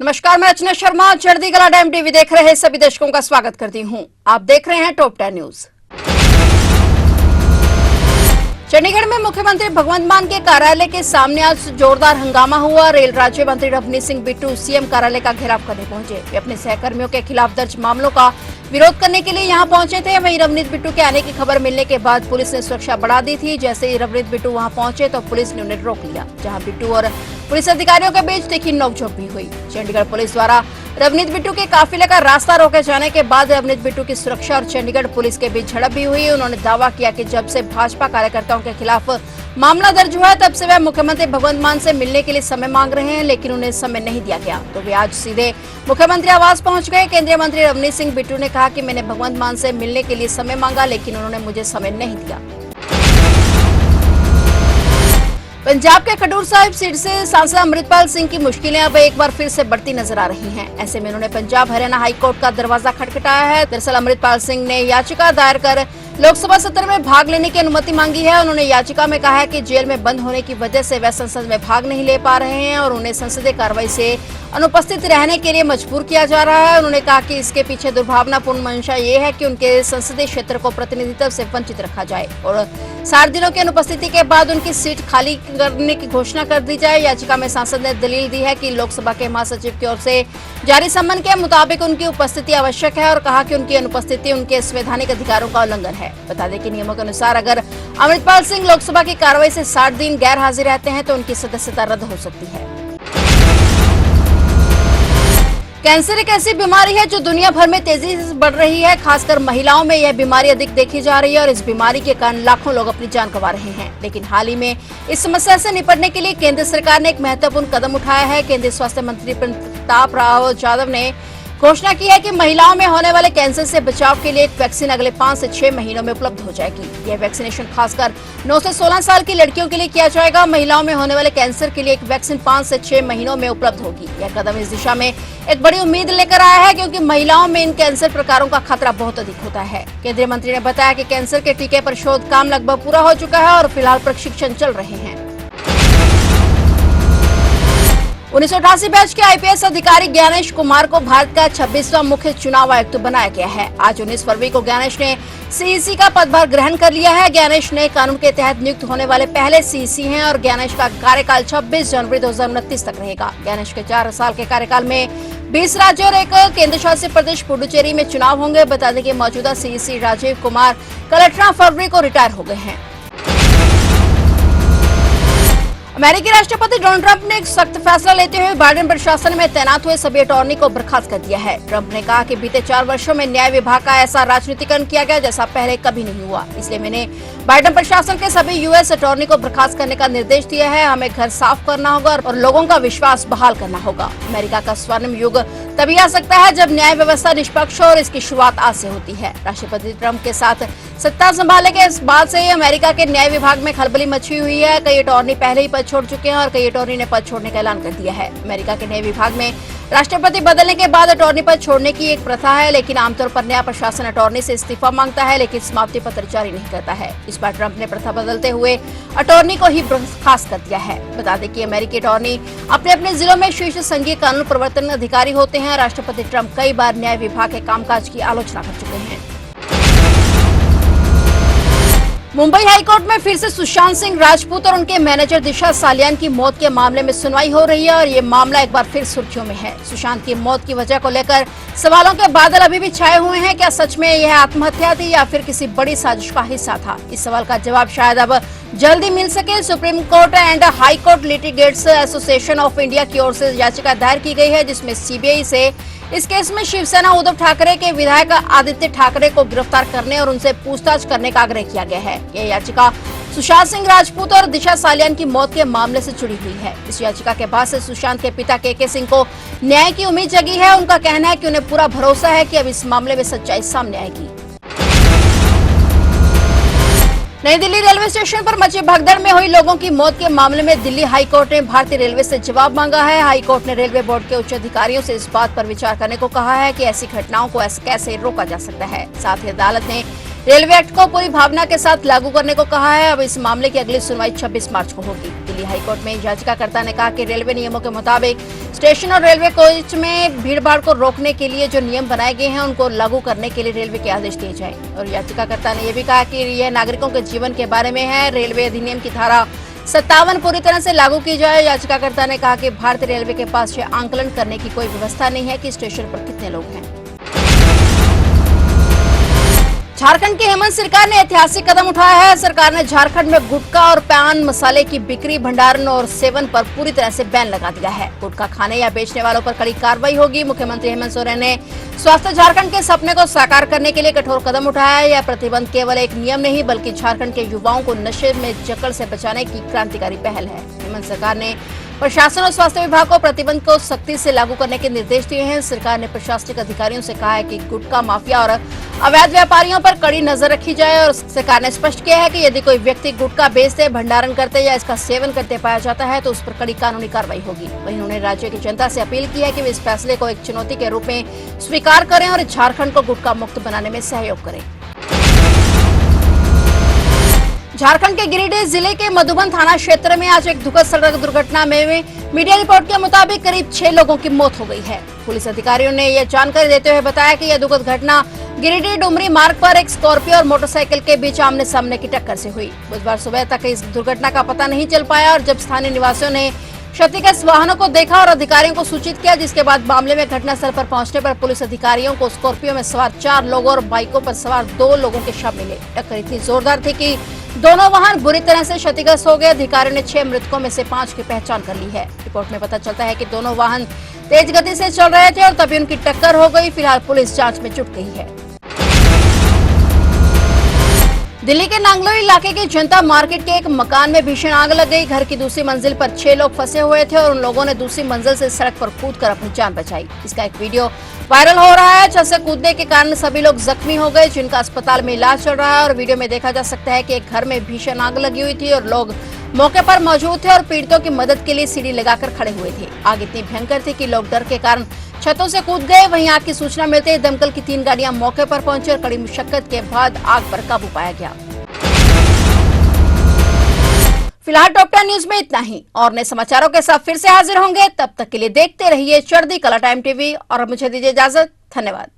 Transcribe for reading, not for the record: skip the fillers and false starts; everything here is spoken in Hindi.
नमस्कार, मैं रचना शर्मा। चढ़ती कला टाइम टीवी देख रहे सभी दर्शकों का स्वागत करती हूं। आप देख रहे हैं टॉप 10 न्यूज। चंडीगढ़ में मुख्यमंत्री भगवंत मान के कार्यालय के सामने आज जोरदार हंगामा हुआ। रेल राज्य मंत्री रवनीत सिंह बिट्टू सीएम कार्यालय का घेराव करने पहुंचे। वे अपने सहकर्मियों के खिलाफ दर्ज मामलों का विरोध करने के लिए यहां पहुंचे थे। वहीं रवनीत बिट्टू के आने की खबर मिलने के बाद पुलिस ने सुरक्षा बढ़ा दी थी। जैसे ही रवनीत बिट्टू वहां पहुंचे तो पुलिस ने उन्हें रोक लिया, जहां बिट्टू और पुलिस अधिकारियों के बीच तीखी नोकझोंक भी हुई। चंडीगढ़ पुलिस द्वारा रवनीत बिट्टू के काफिले का रास्ता रोके जाने के बाद रवनीत बिट्टू की सुरक्षा और चंडीगढ़ पुलिस के बीच झड़प भी हुई। उन्होंने दावा किया कि जब से भाजपा कार्यकर्ताओं के खिलाफ मामला दर्ज हुआ है तब से वह मुख्यमंत्री भगवंत मान से मिलने के लिए समय मांग रहे हैं, लेकिन उन्हें समय नहीं दिया गया। तो वे आज सीधे मुख्यमंत्री आवास पहुंच गए। केंद्रीय मंत्री रवनीत सिंह बिट्टू ने कहा कि मैंने भगवंत मान से मिलने के लिए समय मांगा, लेकिन उन्होंने मुझे समय नहीं दिया। पंजाब के खडूर साहिब सीट से सांसद अमृतपाल सिंह की मुश्किलें अब एक बार फिर से बढ़ती नजर आ रही हैं। ऐसे में उन्होंने पंजाब हरियाणा हाईकोर्ट का दरवाजा खटखटाया है। दरअसल अमृतपाल सिंह ने याचिका दायर कर लोकसभा सत्र में भाग लेने की अनुमति मांगी है। उन्होंने याचिका में कहा है कि जेल में बंद होने की वजह से वह संसद में भाग नहीं ले पा रहे हैं और उन्हें संसदीय कार्रवाई से अनुपस्थित रहने के लिए मजबूर किया जा रहा है। उन्होंने कहा कि इसके पीछे दुर्भावनापूर्ण मंशा ये है कि उनके संसदीय क्षेत्र को प्रतिनिधित्व से वंचित रखा जाए और 60 दिनों की अनुपस्थिति के बाद उनकी सीट खाली करने की घोषणा कर दी जाए। याचिका में सांसद ने दलील दी है कि लोकसभा के महासचिव की ओर से जारी सम्मन के मुताबिक उनकी उपस्थिति आवश्यक है और कहा कि उनकी अनुपस्थिति उनके संवैधानिक अधिकारों का उल्लंघन है। बता दें कि नियमों के अनुसार अगर अमृतपाल सिंह लोकसभा की कार्रवाई से 60 दिन गैर हाजिर रहते हैं तो उनकी सदस्यता रद्द हो सकती है। कैंसर एक ऐसी बीमारी है जो दुनिया भर में तेजी से बढ़ रही है। खासकर महिलाओं में यह बीमारी अधिक देखी जा रही है और इस बीमारी के कारण लाखों लोग अपनी जान गंवा रहे हैं। लेकिन हाल ही में इस समस्या से निपटने के लिए केंद्र सरकार ने एक महत्वपूर्ण कदम उठाया है। केंद्रीय स्वास्थ्य मंत्री प्रताप राव जाधव ने घोषणा की है कि महिलाओं में होने वाले कैंसर से बचाव के लिए एक वैक्सीन अगले 5 से 6 महीनों में उपलब्ध हो जाएगी। यह वैक्सीनेशन खासकर 9 से 16 साल की लड़कियों के लिए किया जाएगा। महिलाओं में होने वाले कैंसर के लिए एक वैक्सीन 5 से 6 महीनों में उपलब्ध होगी। यह कदम इस दिशा में एक बड़ी उम्मीद लेकर आया है, क्योंकि महिलाओं में इन कैंसर प्रकारों का खतरा बहुत अधिक होता है। केंद्रीय मंत्री ने बताया कि कैंसर के टीके पर शोध काम लगभग पूरा हो चुका है और फिलहाल प्रशिक्षण चल रहे हैं। 1988 बैच के आईपीएस अधिकारी ज्ञानेश कुमार को भारत का 26वां मुख्य चुनाव आयुक्त बनाया गया है। आज 19 फरवरी को ज्ञानेश ने सीईसी का पदभार ग्रहण कर लिया है। ज्ञानेश नए कानून के तहत नियुक्त होने वाले पहले सीईसी हैं और ज्ञानेश का कार्यकाल 26 जनवरी 2029 तक रहेगा। ज्ञानेश के 4 साल के कार्यकाल में 20 राज्यों और एक केंद्र शासित प्रदेश पुडुचेरी में चुनाव होंगे। बता दें कि मौजूदा सीईसी राजीव कुमार कल 18 फरवरी को रिटायर हो गए हैं। अमेरिकी राष्ट्रपति डोनाल्ड ट्रंप ने एक सख्त फैसला लेते हुए बाइडेन प्रशासन में तैनात हुए सभी अटॉर्नी को बर्खास्त कर दिया है। ट्रंप ने कहा कि बीते 4 वर्षों में न्याय विभाग का ऐसा राजनीतिकरण किया गया जैसा पहले कभी नहीं हुआ। इसलिए मैंने बाइडेन प्रशासन के सभी यूएस अटॉर्नी को बर्खास्त करने का निर्देश दिया है। हमें घर साफ करना होगा और लोगों का विश्वास बहाल करना होगा। अमेरिका का स्वर्णिम युग तभी आ सकता है जब न्याय व्यवस्था निष्पक्ष हो और इसकी शुरुआत आज से होती है। राष्ट्रपति ट्रंप के साथ सत्ता संभालने के इस बाद से अमेरिका के न्याय विभाग में खलबली मची हुई है। कई अटॉर्नी पहले ही पद छोड़ चुके हैं और कई अटॉर्नी ने पद छोड़ने का ऐलान कर दिया है। अमेरिका के न्याय विभाग में राष्ट्रपति बदलने के बाद अटॉर्नी पद छोड़ने की एक प्रथा है, लेकिन आमतौर पर नया प्रशासन अटॉर्नी से इस्तीफा मांगता है, लेकिन समाप्ति पत्र जारी नहीं करता है। इस बार ट्रंप ने प्रथा बदलते हुए अटॉर्नी को ही बर्खास्त कर दिया है। बता दें कि अमेरिकी अटॉर्नी अपने अपने जिलों में शीर्ष संघीय कानून प्रवर्तन अधिकारी होते हैं। राष्ट्रपति ट्रंप कई बार न्याय विभाग के कामकाज की आलोचना कर चुके हैं। मुंबई हाईकोर्ट में फिर से सुशांत सिंह राजपूत और उनके मैनेजर दिशा सालियान की मौत के मामले में सुनवाई हो रही है और ये मामला एक बार फिर सुर्खियों में है। सुशांत की मौत की वजह को लेकर सवालों के बादल अभी भी छाए हुए हैं। क्या सच में यह आत्महत्या थी या फिर किसी बड़ी साजिश का हिस्सा था? इस सवाल का जवाब शायद अब जल्दी मिल सके। Supreme Court and High Court litigants association of India की ओर से याचिका दायर की गई है, जिसमें सीबीआई से इस केस में शिवसेना उद्धव ठाकरे के विधायक आदित्य ठाकरे को गिरफ्तार करने और उनसे पूछताछ करने का आग्रह किया गया है। यह याचिका सुशांत सिंह राजपूत और दिशा सालियान की मौत के मामले से जुड़ी हुई है। इस याचिका के बाद से सुशांत के पिता के सिंह को न्याय की उम्मीद जगी है। उनका कहना है कि उन्हें पूरा भरोसा है कि अब इस मामले में सच्चाई सामने आएगी। नई दिल्ली रेलवे स्टेशन पर मची भगदड़ में हुई लोगों की मौत के मामले में दिल्ली हाई कोर्ट ने भारतीय रेलवे से जवाब मांगा है। हाई कोर्ट ने रेलवे बोर्ड के उच्च अधिकारियों से इस बात पर विचार करने को कहा है कि ऐसी घटनाओं को कैसे रोका जा सकता है। साथ ही अदालत ने रेलवे एक्ट को पूरी भावना के साथ लागू करने को कहा है। अब इस मामले की अगली सुनवाई 26 मार्च को होगी। दिल्ली हाईकोर्ट में याचिकाकर्ता ने कहा कि रेलवे नियमों के मुताबिक स्टेशन और रेलवे कोच में भीड़भाड़ को रोकने के लिए जो नियम बनाए गए हैं उनको लागू करने के लिए रेलवे के आदेश दिए जाएं। और याचिकाकर्ता ने यह भी कहा कि यह नागरिकों के जीवन के बारे में है। रेलवे अधिनियम की धारा 57 पूरी तरह से लागू की जाए। याचिकाकर्ता ने कहा कि भारतीय रेलवे के पास यह आंकलन करने की कोई व्यवस्था नहीं है कि स्टेशन पर कितने लोग हैं। झारखंड की हेमंत सरकार ने ऐतिहासिक कदम उठाया है। सरकार ने झारखंड में गुटखा और पान मसाले की बिक्री, भंडारण और सेवन पर पूरी तरह से बैन लगा दिया है। गुटखा खाने या बेचने वालों पर कड़ी कार्रवाई होगी। मुख्यमंत्री हेमंत सोरेन ने स्वस्थ झारखंड के सपने को साकार करने के लिए कठोर कदम उठाया है। यह प्रतिबंध केवल एक नियम नहीं बल्कि झारखंड के युवाओं को नशे में जकड़ से बचाने की क्रांतिकारी पहल है। हेमंत सरकार ने प्रशासन और स्वास्थ्य विभाग को प्रतिबंध को सख्ती से लागू करने के निर्देश दिए हैं। सरकार ने प्रशासनिक अधिकारियों से कहा है कि गुटखा माफिया और अवैध व्यापारियों पर कड़ी नजर रखी जाए। और सरकार ने स्पष्ट किया है कि यदि कोई व्यक्ति गुटखा बेचते, भंडारण करते या इसका सेवन करते पाया जाता है तो उस पर कड़ी कानूनी कार्रवाई होगी। वहीं उन्होंने राज्य की जनता से अपील की है कि वे इस फैसले को एक चुनौती के रूप में स्वीकार करें और झारखंड को गुटखा मुक्त बनाने में सहयोग करें। झारखंड के गिरिडीह जिले के मधुबन थाना क्षेत्र में आज एक दुखद सड़क दुर्घटना में मीडिया रिपोर्ट के मुताबिक करीब 6 लोगों की मौत हो गई है। पुलिस अधिकारियों ने यह जानकारी देते हुए बताया कि यह दुखद घटना गिरिडीह डुमरी मार्ग पर एक स्कॉर्पियो और मोटरसाइकिल के बीच आमने सामने की टक्कर से हुई। बुधवार सुबह तक इस दुर्घटना का पता नहीं चल पाया और जब स्थानीय निवासियों ने क्षतिग्रस्त वाहनों को देखा और अधिकारियों को सूचित किया, जिसके बाद मामले में घटनास्थल पर पहुंचने पर पुलिस अधिकारियों को स्कॉर्पियो में सवार 4 लोगों और बाइकों पर सवार 2 लोगों के शव मिले। टक्कर इतनी जोरदार थी कि दोनों वाहन बुरी तरह से क्षतिग्रस्त हो गए। अधिकारियों ने 6 मृतकों में से 5 की पहचान कर ली है। रिपोर्ट में पता चलता है कि दोनों वाहन तेज गति से चल रहे थे और तभी उनकी टक्कर हो गई। फिलहाल पुलिस जांच में जुट गई है। दिल्ली के नांगलोई इलाके के जनता मार्केट के एक मकान में भीषण आग लग गई। घर की दूसरी मंजिल पर 6 लोग फंसे हुए थे और उन लोगों ने दूसरी मंजिल से सड़क पर कूदकर अपनी जान बचाई। इसका एक वीडियो वायरल हो रहा है। छत से कूदने के कारण सभी लोग जख्मी हो गए, जिनका अस्पताल में इलाज चल रहा है। और वीडियो में देखा जा सकता है कि एक घर में भीषण आग लगी हुई थी और लोग मौके पर मौजूद थे और पीड़ितों की मदद के लिए सीढ़ी लगाकर खड़े हुए थे। आग इतनी भयंकर थी कि लोग डर के कारण छतों से कूद गए। वहीं आग की सूचना मिलते ही दमकल की 3 गाड़ियां मौके पर पहुंची और कड़ी मुशक्कत के बाद आग पर काबू पाया गया। फिलहाल टॉप 10 न्यूज में इतना ही और नए समाचारों के साथ फिर से हाजिर होंगे। तब तक के लिए देखते रहिए चढ़ती कला टाइम टीवी और मुझे दीजिए इजाजत। धन्यवाद।